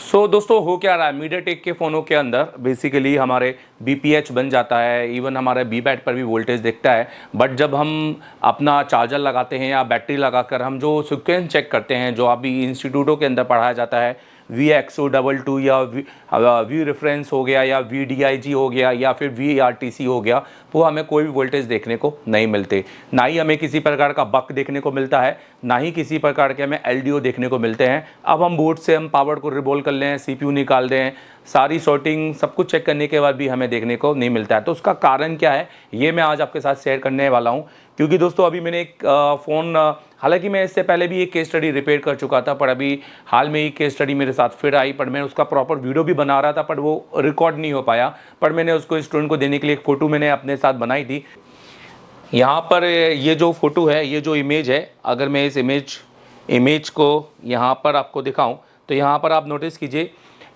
दोस्तों हो क्या रहा है, मीडियाटेक के फ़ोनों के अंदर बेसिकली हमारे BPH बन जाता है, इवन हमारे BPAT पर भी वोल्टेज दिखता है। बट जब हम अपना चार्जर लगाते हैं या बैटरी लगाकर हम जो सीक्वेंस चेक करते हैं, जो अभी इंस्टीट्यूटों के अंदर पढ़ाया जाता है, VXO22 या V रेफरेंस हो गया या VDIG हो गया या फिर VRTC हो गया, वो हमें कोई भी वोल्टेज देखने को नहीं मिलते। ना ही हमें किसी प्रकार का बक देखने को मिलता है, ना ही किसी प्रकार के हमें LDO देखने को मिलते हैं। अब हम बोर्ड से हम पावर को रिवॉल्व कर लें, CPU निकाल दें, सारी सॉर्टिंग सब कुछ चेक करने के बाद भी हमें देखने को नहीं मिलता है। तो उसका कारण क्या है, ये मैं आज आपके साथ शेयर करने वाला हूँ। क्योंकि दोस्तों अभी मैंने एक फ़ोन, हालांकि मैं इससे पहले भी एक केस स्टडी रिपेयर कर चुका था, पर अभी हाल में ही केस स्टडी मेरे साथ फिर आई। पर मैं उसका प्रॉपर वीडियो भी बना रहा था, पर वो रिकॉर्ड नहीं हो पाया। पर मैंने उसको स्टूडेंट को देने के लिए एक फ़ोटो मैंने अपने साथ बनाई थी। यहाँ पर ये जो फ़ोटो है, ये जो इमेज है, अगर मैं इस इमेज को यहाँ पर आपको दिखाऊं तो यहाँ पर आप नोटिस कीजिए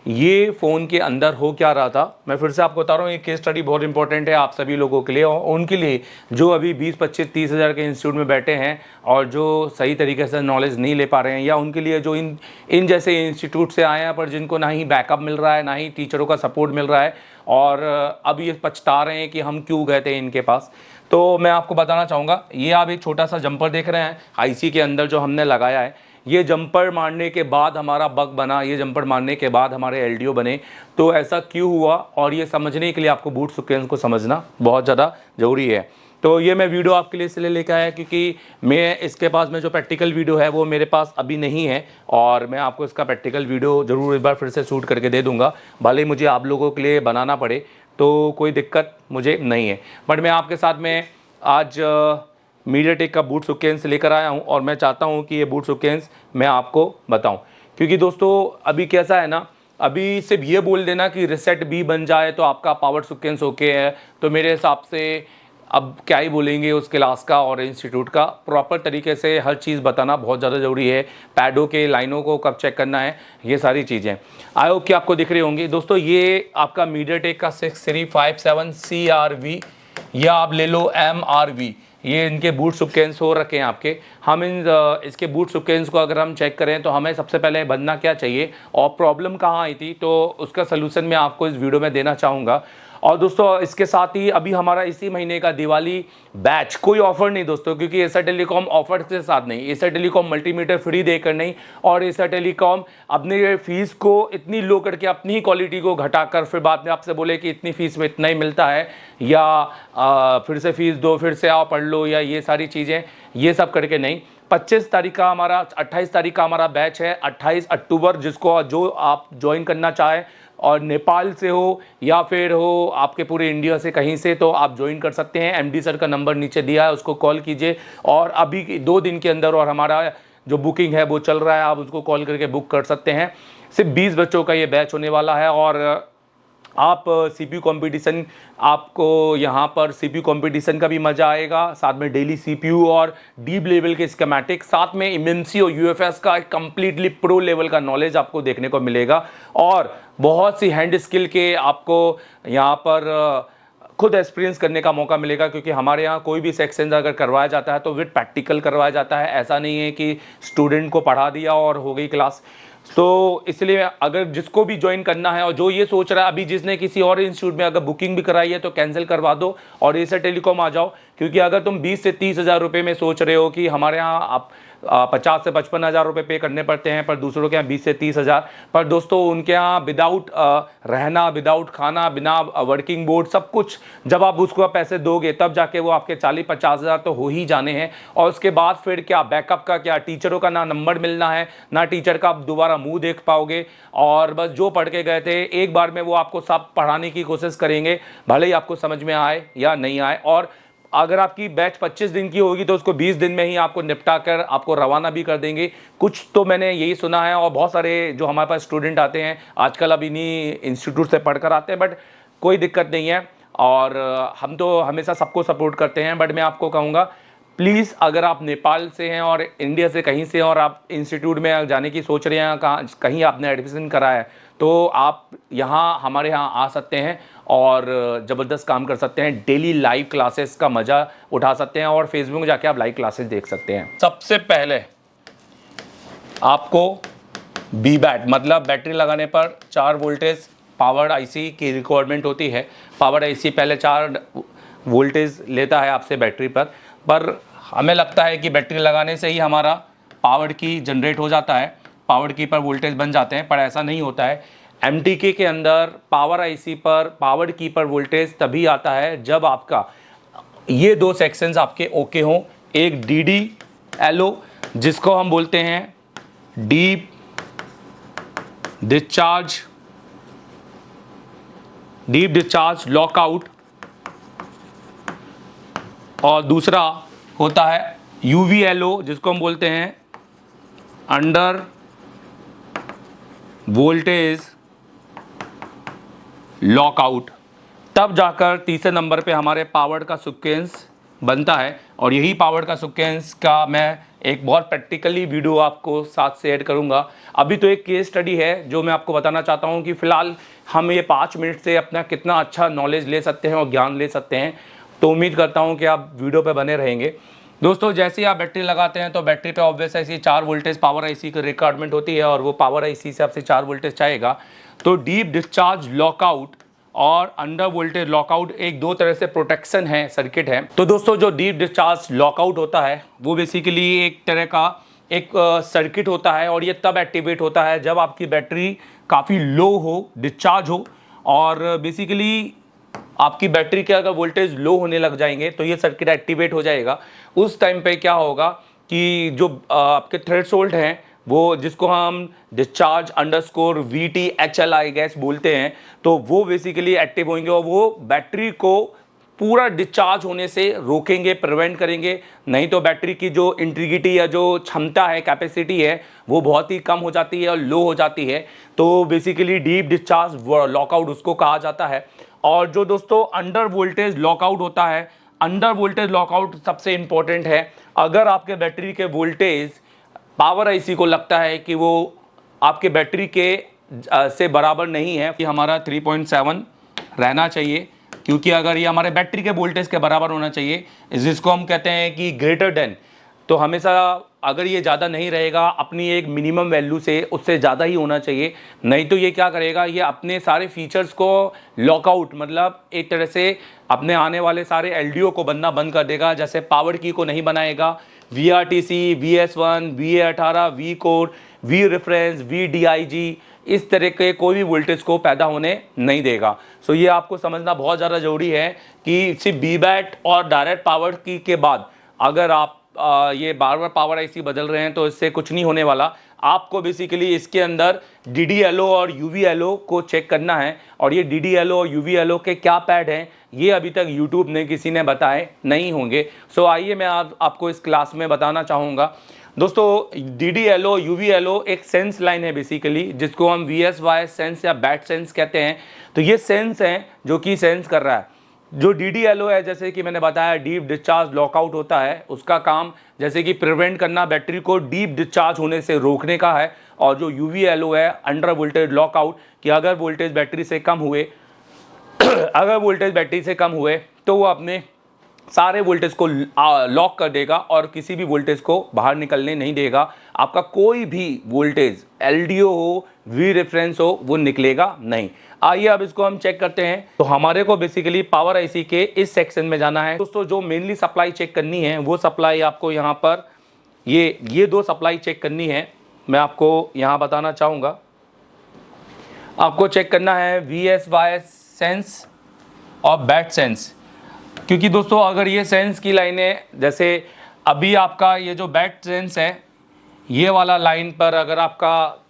ये फ़ोन के अंदर हो क्या रहा था। मैं फिर से आपको बता रहा हूँ, ये केस स्टडी बहुत इंपॉर्टेंट है आप सभी लोगों के लिए और उनके लिए जो अभी 20, 25, 30 हज़ार के इंस्टीट्यूट में बैठे हैं और जो सही तरीके से नॉलेज नहीं ले पा रहे हैं, या उनके लिए जो इन जैसे इंस्टीट्यूट से आए हैं पर जिनको ना ही बैकअप मिल रहा है, ना ही टीचरों का सपोर्ट मिल रहा है और अब ये पछता रहे हैं कि हम क्यों गए थे इनके पास। तो मैं आपको बताना चाहूँगा, ये आप एक छोटा सा जंपर देख रहे हैं IC के अंदर जो हमने लगाया है, ये जंपर मारने के बाद हमारा बग बना, ये जंपर मारने के बाद हमारे LDO बने। तो ऐसा क्यों हुआ, और ये समझने के लिए आपको बूट सीक्वेंस को समझना बहुत ज़्यादा ज़रूरी है। तो ये मैं वीडियो आपके लिए इसलिए लेकर आया क्योंकि मैं इसके पास में जो प्रैक्टिकल वीडियो है वो मेरे पास अभी नहीं है, और मैं आपको इसका प्रैक्टिकल वीडियो ज़रूर एक बार फिर से शूट करके दे दूँगा। भले मुझे आप लोगों के लिए बनाना पड़े तो कोई दिक्कत मुझे नहीं है, बट मैं आपके साथ में आज मीडियाटेक का बूट सीक्वेंस लेकर आया हूं और मैं चाहता हूं कि ये बूट सीक्वेंस मैं आपको बताऊं। क्योंकि दोस्तों अभी कैसा है ना, अभी सिर्फ ये बोल देना कि रीसेट B बन जाए तो आपका पावर सीक्वेंस ओके है, तो मेरे हिसाब से अब क्या ही बोलेंगे उस क्लास का और इंस्टीट्यूट का। प्रॉपर तरीके से हर चीज़ बताना बहुत ज़्यादा ज़रूरी है। पैडों के लाइनों को कब चेक करना है, ये सारी चीज़ें आई होप कि आपको दिख रही होंगी। दोस्तों ये आपका मीडियाटेक का 6357 CRV या आप ले लो MRV, ये इनके बूट सीक्वेंस हो रखे हैं आपके। हम इसके बूट सीक्वेंस को अगर हम चेक करें तो हमें सबसे पहले बनना क्या चाहिए और प्रॉब्लम कहाँ आई थी, तो उसका सलूशन मैं आपको इस वीडियो में देना चाहूँगा। और दोस्तों इसके साथ ही अभी हमारा इसी महीने का दिवाली बैच, कोई ऑफर नहीं दोस्तों, क्योंकि एसर टेलीकॉम ऑफर के साथ नहीं, एसर टेलीकॉम मल्टीमीटर फ्री देकर नहीं, और एसर टेलीकॉम अपने फीस को इतनी लो करके अपनी क्वालिटी को घटाकर फिर बाद में आपसे बोले कि इतनी फीस में इतना ही मिलता है, या फिर से फीस दो, फिर से आओ पढ़ लो, या ये सारी चीज़ें, ये सब करके नहीं। 25 तारीख का हमारा 28 तारीख का हमारा बैच है, 28 अक्टूबर, जिसको जो आप ज्वाइन करना चाहें और नेपाल से हो या फिर हो आपके पूरे इंडिया से कहीं से, तो आप ज्वाइन कर सकते हैं। MD सर का नंबर नीचे दिया है, उसको कॉल कीजिए और अभी 2 दिन के अंदर, और हमारा जो बुकिंग है वो चल रहा है, आप उसको कॉल करके बुक कर सकते हैं। सिर्फ 20 बच्चों का ये बैच होने वाला है और आप CPU कंपटीशन, आपको यहाँ पर CPU कंपटीशन का भी मज़ा आएगा, साथ में डेली CPU और डीप लेवल के स्कीमेटिक, साथ में MNC और UFS का एक कम्प्लीटली प्रो लेवल का नॉलेज आपको देखने को मिलेगा, और बहुत सी हैंड स्किल के आपको यहाँ पर खुद एक्सपीरियंस करने का मौका मिलेगा। क्योंकि हमारे यहाँ कोई भी सेक्शन अगर करवाया जाता है तो विद प्रैक्टिकल करवाया जाता है, ऐसा नहीं है कि स्टूडेंट को पढ़ा दिया और हो गई क्लास। तो इसलिए अगर जिसको भी ज्वाइन करना है और जो ये सोच रहा है, अभी जिसने किसी और इंस्टीट्यूट में अगर बुकिंग भी कराई है तो कैंसिल करवा दो और एसर टेलीकॉम आ जाओ। क्योंकि अगर तुम 20 से 30 हज़ार रुपये में सोच रहे हो कि हमारे यहाँ आप 50 से 55 हज़ार रुपये पे करने पड़ते हैं, पर दूसरों के यहाँ 20 से 30 हज़ार, पर दोस्तों उनके यहाँ विदाउट रहना, विदाउट खाना, बिना वर्किंग बोर्ड, सब कुछ जब आप उसको पैसे दोगे तब जाके वो आपके 40-50 हज़ार तो हो ही जाने हैं। और उसके बाद फिर क्या बैकअप का, क्या टीचरों का ना नंबर मिलना है, ना टीचर का आप दोबारा मुंह देख पाओगे, और बस जो पढ़ के गए थे एक बार में वो आपको सब पढ़ाने की कोशिश करेंगे, भले ही आपको समझ में आए या नहीं आए। और अगर आपकी बैच 25 दिन की होगी तो उसको 20 दिन में ही आपको निपटा कर आपको रवाना भी कर देंगे। कुछ तो मैंने यही सुना है, और बहुत सारे जो हमारे पास स्टूडेंट आते हैं आजकल अब इन्हीं इंस्टीट्यूट से पढ़कर आते हैं, बट कोई दिक्कत नहीं है और हम तो हमेशा सबको सपोर्ट करते हैं। बट मैं आपको कहूँगा प्लीज़, अगर आप नेपाल से हैं और इंडिया से कहीं से और आप इंस्टीट्यूट में जाने की सोच रहे हैं, कहीं आपने एडमिशन कराया है, तो आप यहाँ हमारे यहाँ आ सकते हैं और ज़बरदस्त काम कर सकते हैं। डेली लाइव क्लासेस का मज़ा उठा सकते हैं और फेसबुक में जाके आप लाइव क्लासेस देख सकते हैं। सबसे पहले आपको बी बैट मतलब बैटरी लगाने पर 4 वोल्टेज पावर आईसी की रिक्वायरमेंट होती है। पावर आईसी पहले 4 वोल्टेज लेता है आपसे बैटरी पर हमें लगता है कि बैटरी लगाने से ही हमारा पावर की जनरेट हो जाता है, पावर की पर वोल्टेज बन जाते हैं, पर ऐसा नहीं होता है। एमटीके के अंदर पावर आईसी पर पावर की पर वोल्टेज तभी आता है जब आपका ये 2 सेक्शंस आपके ओके हों। एक डीडी एलओ जिसको हम बोलते हैं डीप डिस्चार्ज लॉकआउट, और दूसरा होता है यूवीएलओ जिसको हम बोलते हैं अंडर वोल्टेज लॉकआउट। तब जाकर तीसरे नंबर पे हमारे पावर का सीक्वेंस बनता है, और यही पावर का सीक्वेंस का मैं एक बहुत प्रैक्टिकली वीडियो आपको साथ से ऐड करूंगा। अभी तो एक केस स्टडी है जो मैं आपको बताना चाहता हूं कि फ़िलहाल हम ये 5 मिनट से अपना कितना अच्छा नॉलेज ले सकते हैं और ज्ञान ले सकते हैं। तो उम्मीद करता हूं कि आप वीडियो पे बने रहेंगे। दोस्तों, जैसे ही आप बैटरी लगाते हैं तो बैटरी पे ऑब्वियस ऐसी 4 वोल्टेज पावर आईसी की रिक्वायरमेंट होती है, और वो पावर आईसी से आपसे 4 वोल्टेज चाहेगा। तो डीप डिस्चार्ज लॉकआउट और अंडर वोल्टेज लॉकआउट एक 2 तरह से प्रोटेक्शन है, सर्किट है। तो दोस्तों, जो डीप डिस्चार्ज लॉकआउट होता है वो बेसिकली एक तरह का एक सर्किट होता है, और ये तब एक्टिवेट होता है जब आपकी बैटरी काफ़ी लो हो, डिस्चार्ज हो, और बेसिकली आपकी बैटरी के अगर वोल्टेज लो होने लग जाएंगे तो ये सर्किट एक्टिवेट हो जाएगा। उस टाइम पे क्या होगा कि जो आपके थ्रेशोल्ड हैं वो जिसको हम डिस्चार्ज अंडरस्कोर VTHLI गैस बोलते हैं, तो वो बेसिकली एक्टिव होंगे और वो बैटरी को पूरा डिस्चार्ज होने से रोकेंगे, प्रिवेंट करेंगे। नहीं तो बैटरी की जो इंटीग्रिटी या जो क्षमता है, कैपेसिटी है, वो बहुत ही कम हो जाती है और लो हो जाती है। तो बेसिकली डीप डिस्चार्ज लॉकआउट उसको कहा जाता है। और जो दोस्तों अंडर वोल्टेज लॉकआउट होता है, अंडर वोल्टेज लॉकआउट सबसे इंपॉर्टेंट है। अगर आपके बैटरी के वोल्टेज पावर आईसी को लगता है कि वो आपके बैटरी के से बराबर नहीं है, कि हमारा 3.7 रहना चाहिए, क्योंकि अगर ये हमारे बैटरी के वोल्टेज के बराबर होना चाहिए, जिसको हम कहते हैं कि ग्रेटर देन, तो हमेशा अगर ये ज़्यादा नहीं रहेगा अपनी एक मिनिमम वैल्यू से, उससे ज़्यादा ही होना चाहिए। नहीं तो ये क्या करेगा, ये अपने सारे फीचर्स को लॉकआउट मतलब एक तरह से अपने आने वाले सारे एलडीओ को बनना बंद कर देगा। जैसे पावर की को नहीं बनाएगा, VRTC, VS1, VA18, V core, V reference, VDIG, इस तरह के कोई भी वोल्टेज को पैदा होने नहीं देगा। सो ये आपको समझना बहुत ज़्यादा ज़रूरी है कि सिर्फ बी बैट और डायरेक्ट पावर की के बाद अगर आप ये बार बार पावर आईसी बदल रहे हैं तो इससे कुछ नहीं होने वाला। आपको बेसिकली इसके अंदर DDLO और UVLO को चेक करना है, और ये DDLO और UVLO के क्या पैड हैं ये अभी तक यूट्यूब ने किसी ने बताए नहीं होंगे। सो आइए मैं आपको इस क्लास में बताना चाहूँगा। दोस्तों, DDLO UVLO एक सेंस लाइन है बेसिकली, जिसको हम VSY सेंस या बैट सेंस कहते हैं। तो ये सेंस है जो कि सेंस कर रहा है। जो DDLO है, जैसे कि मैंने बताया, डीप डिस्चार्ज लॉकआउट होता है, उसका काम जैसे कि प्रिवेंट करना, बैटरी को डीप डिस्चार्ज होने से रोकने का है। और जो UVLO है, अंडर वोल्टेज लॉकआउट, कि अगर वोल्टेज बैटरी से कम हुए अगर वोल्टेज बैटरी से कम हुए तो वो अपने सारे वोल्टेज को लॉक कर देगा और किसी भी वोल्टेज को बाहर निकलने नहीं देगा। आपका कोई भी वोल्टेज LDO हो, V रेफरेंस हो, वो निकलेगा नहीं। आइए अब इसको हम चेक करते हैं। तो हमारे को बेसिकली पावर आईसी के इस सेक्शन में जाना है। दोस्तों, जो मेनली सप्लाई चेक करनी है वो सप्लाई आपको यहाँ पर ये 2 सप्लाई चेक करनी है। मैं आपको यहाँ बताना चाहूँगा। आपको चेक करना है VSY सेंस और बैट सेंस, क्योंकि दोस्तों अगर ये सेंस की लाइनें, जैसे अभी आपका ये जो बैट सेंस है, ये वाला लाइन पर अगर आपका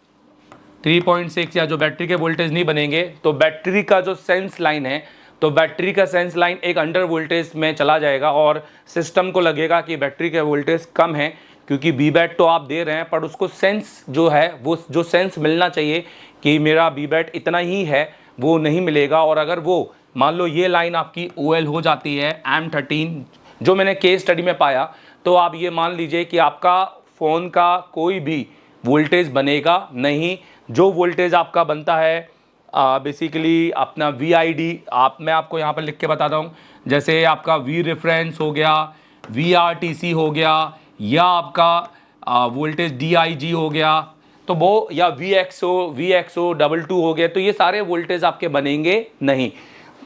3.6 या जो बैटरी के वोल्टेज नहीं बनेंगे तो बैटरी का जो सेंस लाइन है, तो बैटरी का सेंस लाइन एक अंडर वोल्टेज में चला जाएगा और सिस्टम को लगेगा कि बैटरी के वोल्टेज कम है, क्योंकि बी बैट तो आप दे रहे हैं पर उसको सेंस जो है, वो जो सेंस मिलना चाहिए कि मेरा बी बैट इतना ही है, वो नहीं मिलेगा। और अगर वो मान लो ये लाइन आपकी OL हो जाती है M13, जो मैंने केस स्टडी में पाया, तो आप ये मान लीजिए कि आपका फ़ोन का कोई भी वोल्टेज बनेगा नहीं। जो वोल्टेज आपका बनता है बेसिकली अपना VID, मैं आपको यहाँ पर लिख के बताता हूँ, जैसे आपका V रेफरेंस हो गया, VRTC हो गया, या आपका वोल्टेज DIG हो गया, तो वो या VXO डबल 2 हो गया, तो ये सारे वोल्टेज आपके बनेंगे नहीं।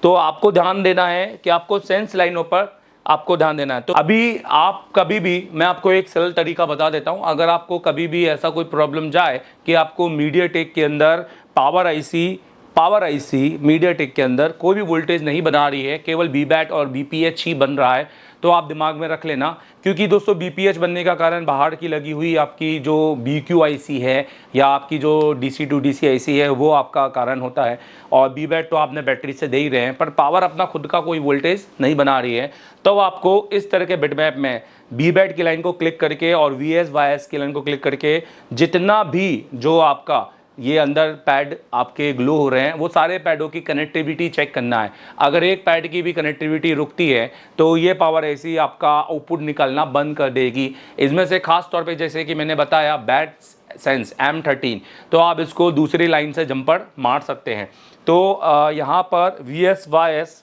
तो आपको ध्यान देना है कि आपको सेंस लाइनों पर आपको ध्यान देना है। तो अभी आप कभी भी, मैं आपको एक सरल तरीका बता देता हूं, अगर आपको कभी भी ऐसा कोई प्रॉब्लम जाए कि आपको मीडियाटेक के अंदर पावर आईसी मीडियाटेक के अंदर कोई भी वोल्टेज नहीं बना रही है, केवल बीबैट और बीपीएच ही बन रहा है, तो आप दिमाग में रख लेना, क्योंकि दोस्तों बीपीएच बनने का कारण बाहर की लगी हुई आपकी जो BQ आईसी है या आपकी जो DC टू DC आईसी है वो आपका कारण होता है, और बीबैट तो आपने बैटरी से दे ही रहे हैं, पर पावर अपना खुद का कोई वोल्टेज नहीं बना रही है। तो आपको इस तरह के बिटमैप में बीबैट की लाइन को क्लिक करके और VSYS की लाइन को क्लिक करके जितना भी जो आपका ये अंदर पैड आपके ग्लो हो रहे हैं वो सारे पैडों की कनेक्टिविटी चेक करना है। अगर एक पैड की भी कनेक्टिविटी रुकती है तो ये पावर ऐसी आपका आउटपुट निकलना बंद कर देगी। इसमें से खास तौर पे जैसे कि मैंने बताया बैट सेंस M13, तो आप इसको दूसरी लाइन से जंपर मार सकते हैं। तो यहाँ पर VSYS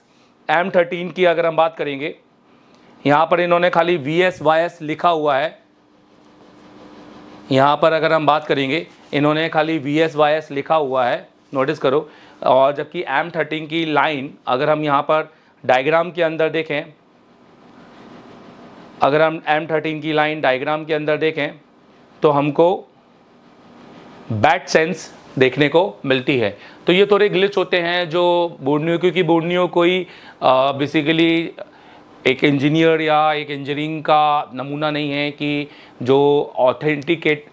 M13 की अगर हम बात करेंगे, यहाँ पर इन्होंने खाली VSYS लिखा हुआ है, यहाँ पर अगर हम बात करेंगे इन्होंने खाली VSYS लिखा हुआ है, नोटिस करो। और जबकि M13 की लाइन अगर हम यहाँ पर डायग्राम के अंदर देखें, अगर हम M13 की लाइन डायग्राम के अंदर देखें तो हमको बैट सेंस देखने को मिलती है। तो ये थोड़े ग्लिच होते हैं जो बोर्नियो, क्योंकि बोर्नियो कोई बेसिकली एक इंजीनियर या एक इंजीनियरिंग का नमूना नहीं है कि जो ऑथेंटिकेट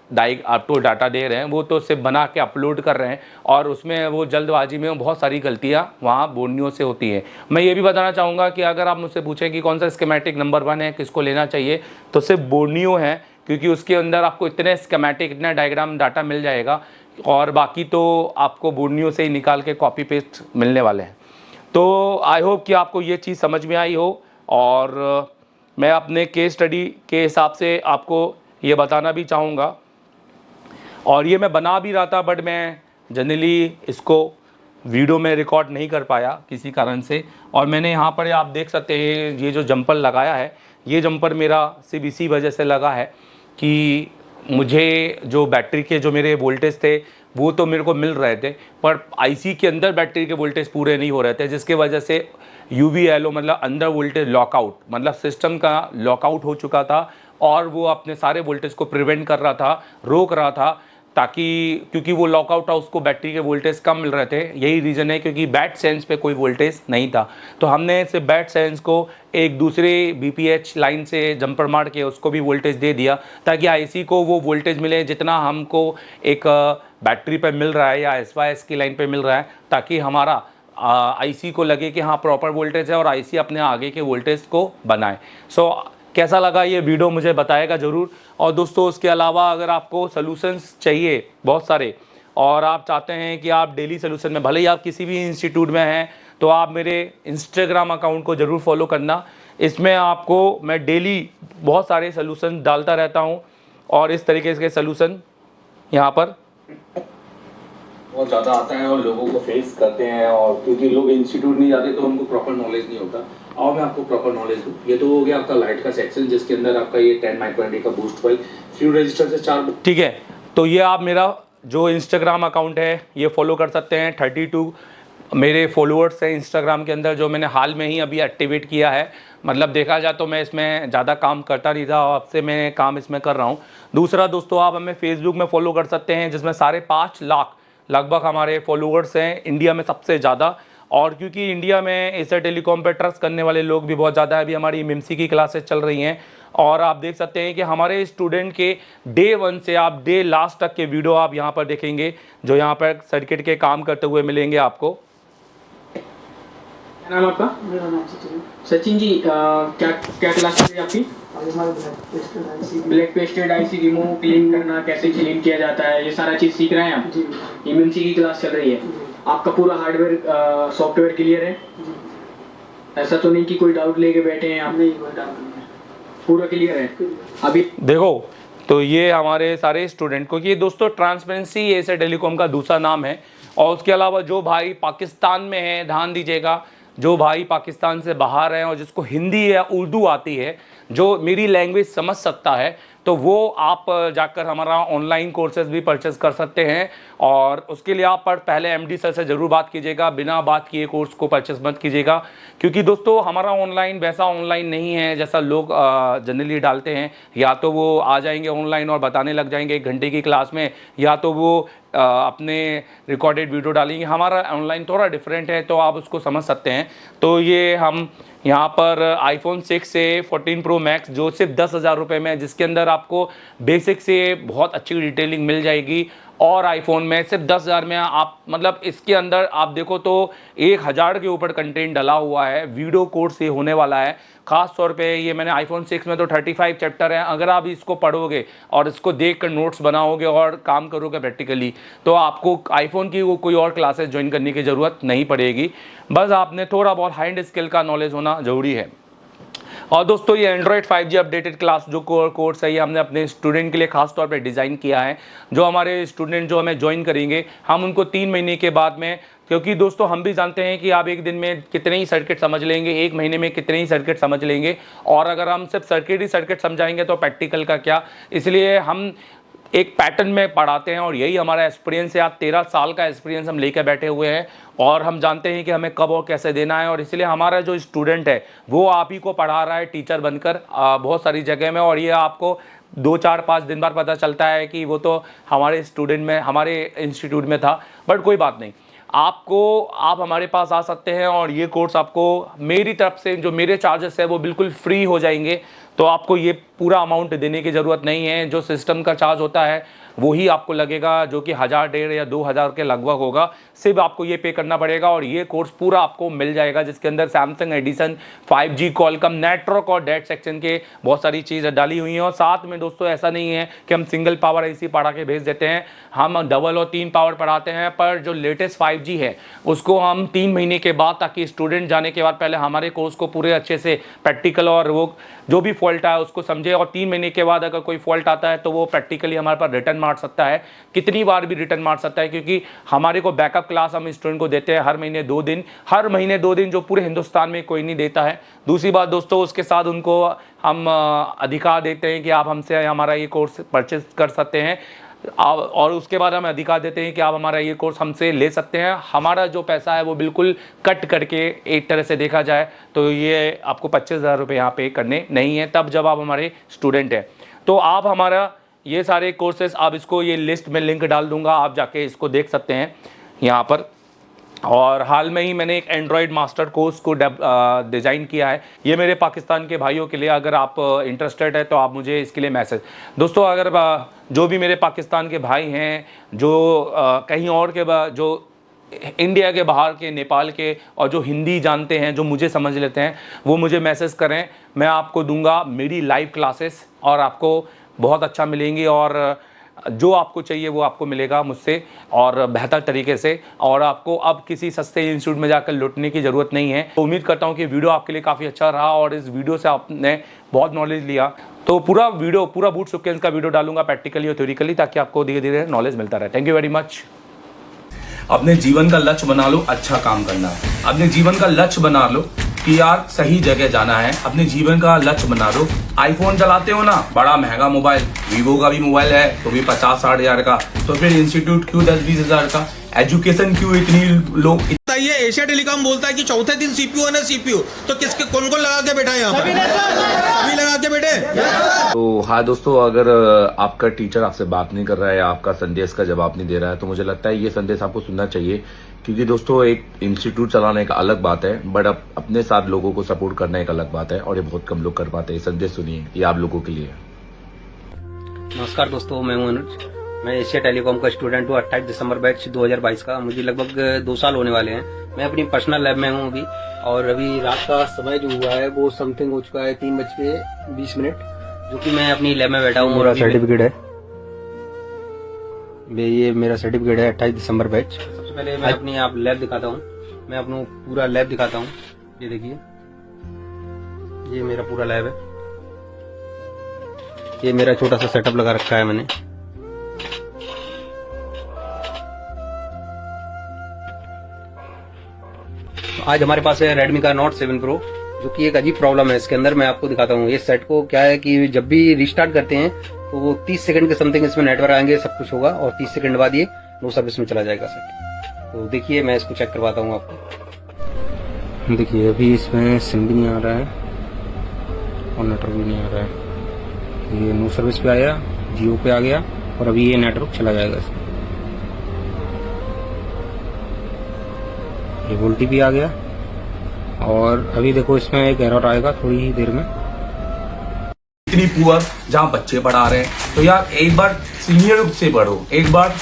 आपको डाटा दे रहे हैं, वो तो सिर्फ बना के अपलोड कर रहे हैं और उसमें वो जल्दबाजी में बहुत सारी गलतियां वहाँ बोर्नियो से होती हैं। मैं ये भी बताना चाहूँगा कि अगर आप मुझसे पूछें कि कौन सा स्कीमेटिक नंबर 1 है, किसको लेना चाहिए, तो सिर्फ बोर्नियो है, क्योंकि उसके अंदर आपको इतने स्कीमेटिक, इतना डायग्राम डाटा मिल जाएगा, और बाकी तो आपको बोर्नियो से ही निकाल के कॉपी पेस्ट मिलने वाले हैं। तो आई होप कि आपको ये चीज़ समझ में आई हो, और मैं अपने केस स्टडी के हिसाब से आपको ये बताना भी चाहूँगा, और ये मैं बना भी रहा था, बट मैं जनरली इसको वीडियो में रिकॉर्ड नहीं कर पाया किसी कारण से। और मैंने यहाँ पर आप देख सकते हैं ये जो जंपर लगाया है, ये जंपर मेरा सिर्फ इसी वजह से लगा है कि मुझे जो बैटरी के जो मेरे वोल्टेज थे वो तो मेरे को मिल रहे थे, पर आईसी के अंदर बैटरी के वोल्टेज पूरे नहीं हो रहे थे, जिसके वजह से UVLO मतलब अंडर वोल्टेज लॉकआउट, मतलब सिस्टम का लॉकआउट हो चुका था और वो अपने सारे वोल्टेज को प्रिवेंट कर रहा था, रोक रहा था, ताकि क्योंकि वो लॉकआउट था उसको बैटरी के वोल्टेज कम मिल रहे थे। यही रीज़न है क्योंकि बैट सेंस पे कोई वोल्टेज नहीं था। तो हमने सिर्फ बैट सेंस को एक दूसरे BPH लाइन से जंपर मार के उसको भी वोल्टेज दे दिया, ताकि आईसी को वो वोल्टेज मिले जितना हमको एक बैटरी पे मिल रहा है या SYS की लाइन पे मिल रहा है, ताकि हमारा आईसी को लगे कि हाँ प्रॉपर वोल्टेज है और आईसी अपने आगे के वोल्टेज को बनाए। सो कैसा लगा ये वीडियो मुझे बताएगा ज़रूर। और दोस्तों उसके अलावा अगर आपको सॉल्यूशंस चाहिए बहुत सारे, और आप चाहते हैं कि आप डेली सॉल्यूशन में, भले ही आप किसी भी इंस्टीट्यूट में हैं, तो आप मेरे इंस्टाग्राम अकाउंट को ज़रूर फॉलो करना। इसमें आपको मैं डेली बहुत सारे सॉल्यूशन डालता रहता हूँ, और इस तरीके के सॉल्यूशन यहाँ पर बहुत ज़्यादा आता है और लोगों को फेस करते हैं, और क्योंकि लोग इंस्टीट्यूट नहीं जाते तो उनको प्रॉपर नॉलेज नहीं होता। और मैं आपको प्रॉपर नॉलेज दूँ। ये तो हो गया आपका लाइट का सेक्शन, जिसके अंदर आपका ये 10 माइक्रोएम्पियर का बूस्ट कॉइल फ्यू रजिस्टर से 4, ठीक है। तो ये आप मेरा जो इंस्टाग्राम अकाउंट है ये फॉलो कर सकते हैं। 32 मेरे फॉलोअर्स हैं इंस्टाग्राम के अंदर, जो मैंने हाल में ही अभी एक्टिवेट किया है। मतलब देखा जाए तो मैं इसमें ज़्यादा काम करता नहीं था, अब से मैं काम इसमें कर रहा हूँ। दूसरा दोस्तों, आप हमें फेसबुक में फॉलो कर सकते हैं, जिसमें 5.5 लाख लगभग हमारे फॉलोअर्स हैं, इंडिया में सबसे ज़्यादा। और क्योंकि इंडिया में एशिया टेलीकॉम पे ट्रस्ट करने वाले लोग भी बहुत ज़्यादा है। अभी हमारी MMC की क्लासेस चल रही हैं, और आप देख सकते हैं कि हमारे स्टूडेंट के डे 1 से आप डे लास्ट तक के वीडियो आप यहाँ पर देखेंगे, जो यहाँ पर सर्किट के काम करते हुए मिलेंगे आपको। क्या नाम आपका? मेरा नाम सचिन जी। क्या क्लास चल रही है आपकी? Black pasted IC remove clean करना, कैसे क्लीन किया जाता है, ये सारा चीज़ सीख रहे हैं आप? MMC की क्लास चल रही है। आपका पूरा हार्डवेयर सॉफ्टवेयर क्लियर है? ऐसा तो नहीं कि कोई डाउट लेके बैठे हैं आप? नहीं, कोई डाउट नहीं है, पूरा क्लियर है अभी। देखो, तो ये हमारे सारे स्टूडेंट को, ये दोस्तों ट्रांसपेरेंसी एशिया टेलीकॉम का दूसरा नाम है। और उसके अलावा जो भाई पाकिस्तान में है, ध्यान दीजिएगा, जो भाई पाकिस्तान से बाहर हैं और जिसको हिंदी या उर्दू आती है, जो मेरी लैंग्वेज समझ सकता है, तो वो आप जाकर हमारा ऑनलाइन कोर्सेज भी परचेज कर सकते हैं। और उसके लिए आप पहले एमडी सर से ज़रूर बात कीजिएगा, बिना बात किए कोर्स को परचेज मत कीजिएगा, क्योंकि दोस्तों हमारा ऑनलाइन वैसा ऑनलाइन नहीं है जैसा लोग जनरली डालते हैं। या तो वो आ जाएंगे ऑनलाइन और बताने लग जाएंगे 1 घंटे की क्लास में, या तो वो अपने रिकॉर्डेड वीडियो डालेंगे। हमारा ऑनलाइन थोड़ा डिफरेंट है, तो आप उसको समझ सकते हैं। तो ये हम यहाँ पर आईफोन 6 से 14 प्रो मैक्स जो सिर्फ 10,000 रुपये में है, जिसके अंदर आपको बेसिक से बहुत अच्छी डिटेलिंग मिल जाएगी, और आईफोन में सिर्फ 10,000 में आप मतलब इसके अंदर आप देखो तो 1,000 के ऊपर कंटेंट डला हुआ है। वीडियो कोर्स ये होने वाला है। ख़ास तौर पे ये मैंने आईफोन 6 में तो 35 चैप्टर हैं। अगर आप इसको पढ़ोगे और इसको देख कर नोट्स बनाओगे और काम करोगे प्रैक्टिकली, तो आपको आईफोन की वो कोई और क्लासेस ज्वाइन करने की ज़रूरत नहीं पड़ेगी। बस आपने थोड़ा बहुत हाई एंड स्किल का नॉलेज होना ज़रूरी है। और दोस्तों ये एंड्रॉयड 5G अपडेटेड क्लास जो कोर्स है, ये हमने अपने स्टूडेंट के लिए खास तौर पे डिज़ाइन किया है। जो हमारे स्टूडेंट जो हमें ज्वाइन करेंगे, हम उनको 3 महीने के बाद में, क्योंकि दोस्तों हम भी जानते हैं कि आप 1 दिन में कितने ही सर्किट समझ लेंगे, 1 महीने में कितने ही सर्किट समझ लेंगे, और अगर हम सिर्फ सर्किट समझाएंगे तो प्रैक्टिकल का क्या। इसलिए हम एक पैटर्न में पढ़ाते हैं, और यही हमारा एक्सपीरियंस है। आज 13 साल का एक्सपीरियंस हम लेकर बैठे हुए हैं, और हम जानते हैं कि हमें कब और कैसे देना है। और इसलिए हमारा जो स्टूडेंट है वो आप ही को पढ़ा रहा है टीचर बनकर बहुत सारी जगह में, और ये आपको 2, 4, 5 दिन बाद पता चलता है कि वो तो हमारे स्टूडेंट में, हमारे इंस्टीट्यूट में था। बट कोई बात नहीं, आप हमारे पास आ सकते हैं, और ये कोर्स आपको मेरी तरफ से जो मेरे चार्जेस है वो बिल्कुल फ्री हो जाएंगे। तो आपको ये पूरा अमाउंट देने की ज़रूरत नहीं है। जो सिस्टम का चार्ज होता है वही आपको लगेगा, जो कि 1,000, 1,500 या 2,000 के लगभग होगा। सिर्फ आपको ये पे करना पड़ेगा, और ये कोर्स पूरा आपको मिल जाएगा, जिसके अंदर Samsung Edison, 5G, Qualcomm, network और डेट सेक्शन के बहुत सारी चीज़ें डाली हुई हैं। और साथ में दोस्तों ऐसा नहीं है कि हम सिंगल पावर ऐसी पढ़ा के भेज देते हैं, हम डबल और 3 पावर पढ़ाते हैं। पर जो लेटेस्ट 5G है उसको हम 3 महीने के बाद, ताकि स्टूडेंट जाने के बाद पहले हमारे कोर्स को पूरे अच्छे से प्रैक्टिकल और वो जो भी फॉल्ट आया उसको समझे, और 3 महीने के बाद अगर कोई फॉल्ट आता है तो वो प्रैक्टिकली हमारे पास रिटर्न मार सकता है, कितनी बार भी रिटर्न मार सकता है, क्योंकि हमारे को बैकअप क्लास हम स्टूडेंट को देते हैं हर महीने 2 दिन, हर महीने 2 दिन, जो पूरे हिंदुस्तान में कोई नहीं देता है। दूसरी बात दोस्तों, उसके साथ उनको हम अधिकार देते हैं कि आप हमसे हमारा ये कोर्स परचेज कर सकते हैं, और उसके बाद हम अधिकार देते हैं कि आप हमारा ये कोर्स हमसे ले सकते हैं। हमारा जो पैसा है वो बिल्कुल कट करके, एक तरह से देखा जाए तो ये आपको 25,000 रुपये यहाँ पे करने नहीं है, तब जब आप हमारे स्टूडेंट हैं। तो आप हमारा ये सारे कोर्सेज, आप इसको ये लिस्ट में लिंक डाल दूंगा, आप जाके इसको देख सकते हैं यहाँ पर। और हाल में ही मैंने एक एंड्रॉयड मास्टर कोर्स को डिज़ाइन किया है, ये मेरे पाकिस्तान के भाइयों के लिए। अगर आप इंटरेस्टेड है तो आप मुझे इसके लिए मैसेज, दोस्तों अगर जो भी मेरे पाकिस्तान के भाई हैं, जो कहीं और के जो इंडिया के बाहर के, नेपाल के, और जो हिंदी जानते हैं, जो मुझे समझ लेते हैं, वो मुझे मैसेज करें, मैं आपको दूंगा मेरी लाइव क्लासेस, और आपको बहुत अच्छा मिलेंगी, और जो आपको चाहिए वो आपको मिलेगा मुझसे, और बेहतर तरीके से। और आपको अब किसी सस्ते इंस्टीट्यूट में जाकर लुटने की ज़रूरत नहीं है। तो उम्मीद करता हूँ कि वीडियो आपके लिए काफ़ी अच्छा रहा, और इस वीडियो से आपने बहुत नॉलेज लिया। तो पूरा बूट सिक्वेंस का वीडियो डालूंगा प्रैक्टिकली और थ्योरिकली, ताकि आपको धीरे धीरे नॉलेज मिलता रहे। Thank you very much. अपने जीवन का लक्ष्य बना लो, अच्छा काम करना है। अपने जीवन का लक्ष्य बना लो कि यार सही जगह जाना है। अपने जीवन का लक्ष्य बना लो। आईफोन चलाते हो ना, बड़ा महंगा मोबाइल, वीवो का भी मोबाइल है तो भी 50-60 हज़ार का, तो फिर इंस्टीट्यूट क्यों 10-20 हज़ार का? एजुकेशन क्यों इतनी लोग? ये एशिया टेलीकॉम बोलता है कि चौथे दिन सीपीयू है ना सीपीयू, तो किसके कौन लगा के बैठा है यहाँ पर? सभी लगा के बैठे। तो हाँ दोस्तों, अगर आपका टीचर आपसे बात नहीं कर रहा है, आपका संदेश का जवाब नहीं दे रहा है, तो मुझे लगता है ये संदेश आपको सुनना चाहिए। क्योंकि दोस्तों एक इंस्टीट्यूट चलाना एक अलग बात है, बट अपने साथ लोगों को सपोर्ट करना एक अलग बात है, और ये बहुत कम लोग कर पाते हैं। संदेश सुनिए, ये आप लोगों के लिए। नमस्कार दोस्तों, मैं हूं अनुज। मैं एशिया टेलीकॉम का स्टूडेंट हूँ, 28 दिसंबर बैच 2022 का। मुझे लगभग 2 साल होने वाले हैं। मैं अपनी पर्सनल लैब में हूँ अभी, और अभी रात का समय जो हुआ है वो समथिंग हो चुका है 3:20, जो कि मैं अपनी लैब में बैठा हूँ। मेरा सर्टिफिकेट है, ये मेरा सर्टिफिकेट है 28 दिसंबर बैच। सबसे पहले मैं अपनी आप लैब दिखाता हूँ, मैं अपना पूरा लैब दिखाता हूँ। ये देखिए, ये मेरा पूरा लैब है। ये मेरा छोटा सा सेटअप लगा रखा है मैंने। आज हमारे पास है Redmi का Note 7 Pro, जो कि एक अजीब प्रॉब्लम है इसके अंदर। मैं आपको दिखाता हूँ। ये सेट को क्या है कि जब भी रिस्टार्ट करते हैं तो वो 30 सेकंड के समथिंग इसमें नेटवर्क आएंगे, सब कुछ होगा और 30 सेकंड बाद ये नो सर्विस में चला जाएगा सेट। तो देखिए मैं इसको चेक करवाता हूँ आपको। देखिए अभी इसमें सिम भी नहीं आ रहा है और नेटवर्क भी नहीं आ रहा है। ये नो सर्विस पे आया, जियो पे आ गया और अभी ये नेटवर्क चला जाएगा इसमें। ये वोल्टी भी आ गया और अभी देखो इसमें एक एरर आएगा थोड़ी ही देर में। इतनी पुअर जहां बच्चे पढ़ा रहे हैं तो यार एक बार सीनियर से पढ़ो, एक बार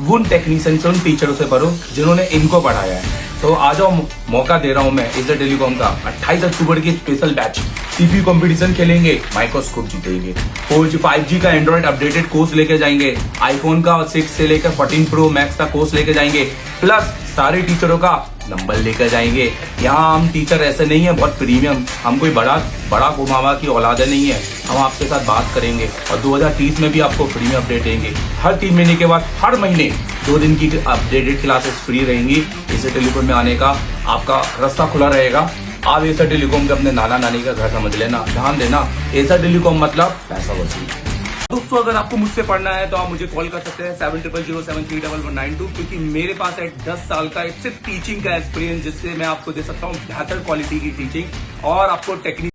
उन टेक्नीशियन से, उन टीचरों से पढ़ो जिन्होंने इनको पढ़ाया है। तो आ जाओ, मौका दे रहा हूं मैं एशिया टेलीकॉम का 28 अक्टूबर की स्पेशल बैच। सीपीयू कंपटीशन खेलेंगे, माइक्रोस्कोप जीतेंगे, 4G 5G का एंड्रॉइड अपडेटेड कोर्स लेके जाएंगे, आईफोन का 6 से लेकर 14 प्रो मैक्स का कोर्स लेके जाएंगे, प्लस सारे टीचरों का नंबर लेकर जाएंगे। यहाँ हम टीचर ऐसे नहीं है बहुत प्रीमियम, हम कोई बड़ा घुमावा की औलादे नहीं है। हम आपके साथ बात करेंगे और 2030 में भी आपको फ्री में अपडेट देंगे। हर 3 महीने के बाद हर महीने 2 दिन की अपडेटेड क्लासेस फ्री रहेंगी। एशिया टेलीकॉम में आने का आपका रास्ता खुला रहेगा। आप एशिया टेलीकॉम के अपने नाना नानी का घर समझ लेना, ध्यान देना। एशिया टेलीकॉम मतलब पैसा वसूल। दोस्तों अगर आपको मुझसे पढ़ना है तो आप मुझे कॉल कर सकते हैं 7007311192, क्योंकि मेरे पास है 10 साल का सिर्फ टीचिंग का एक्सपीरियंस, जिससे मैं आपको दे सकता हूँ बेहतर क्वालिटी की टीचिंग और आपको टेक्निक।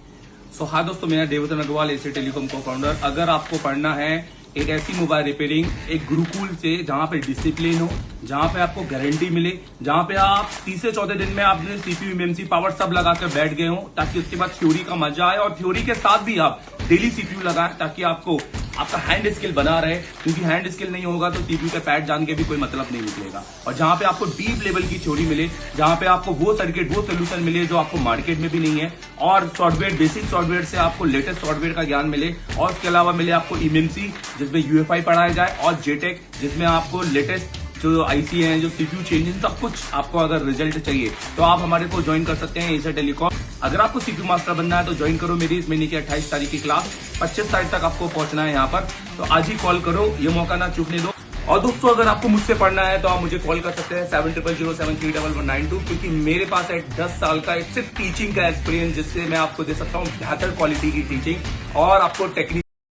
हाँ दोस्तों, मेरा देवोधन अग्रवाल, एशिया टेलीकॉम को फाउंडर। अगर आपको पढ़ना है एक ऐसी मोबाइल रिपेयरिंग, एक गुरुकुल से जहां पे डिसिप्लिन हो, जहां पे आपको गारंटी मिले, जहां पे आप 30 से 14 दिन में आपने सीपीयू एमएमसी पावर सब लगा कर बैठ गए हो, ताकि उसके बाद थ्योरी का मजा आए और थ्योरी के साथ भी आप डेली सीपीयू लगाएं, ताकि आपको आपका हैंड स्किल बना रहे। क्योंकि हैंड स्किल नहीं होगा तो सीपीयू का पैड जान के भी कोई मतलब नहीं निकलेगा। और जहां पे आपको डीप लेवल की थ्योरी मिले, जहां पे आपको वो सर्किट, वो सोल्यूशन मिले जो आपको मार्केट में भी नहीं है, और सॉफ्टवेयर, बेसिक सॉफ्टवेयर से आपको लेटेस्ट सॉफ्टवेयर का ज्ञान मिले, और उसके अलावा मिले आपको एमएमसी जिसमें यूएफआई पढ़ाया जाए, और जेटेक जिसमें आपको लेटेस्ट जो आईसी हैं, जो सीपीयू चेंजिंग, सब कुछ आपको अगर रिजल्ट चाहिए तो आप हमारे को ज्वाइन कर सकते हैं एशिया टेलीकॉम। अगर आपको सीपीयू मास्टर बनना है तो ज्वाइन करो मेरी इस महीने की 28 तारीख की क्लास। 25 तारीख तक आपको पहुंचना है यहाँ पर, तो आज ही कॉल करो, ये मौका ना चूकने दो। और दोस्तों अगर आपको मुझसे पढ़ना है तो आप मुझे कॉल कर सकते हैं 7007311192, क्योंकि मेरे पास है 10 साल का सिर्फ टीचिंग का एक्सपीरियंस, जिससे मैं आपको दे सकता हूँ बेहतर क्वालिटी की टीचिंग और आपको टेक्निक।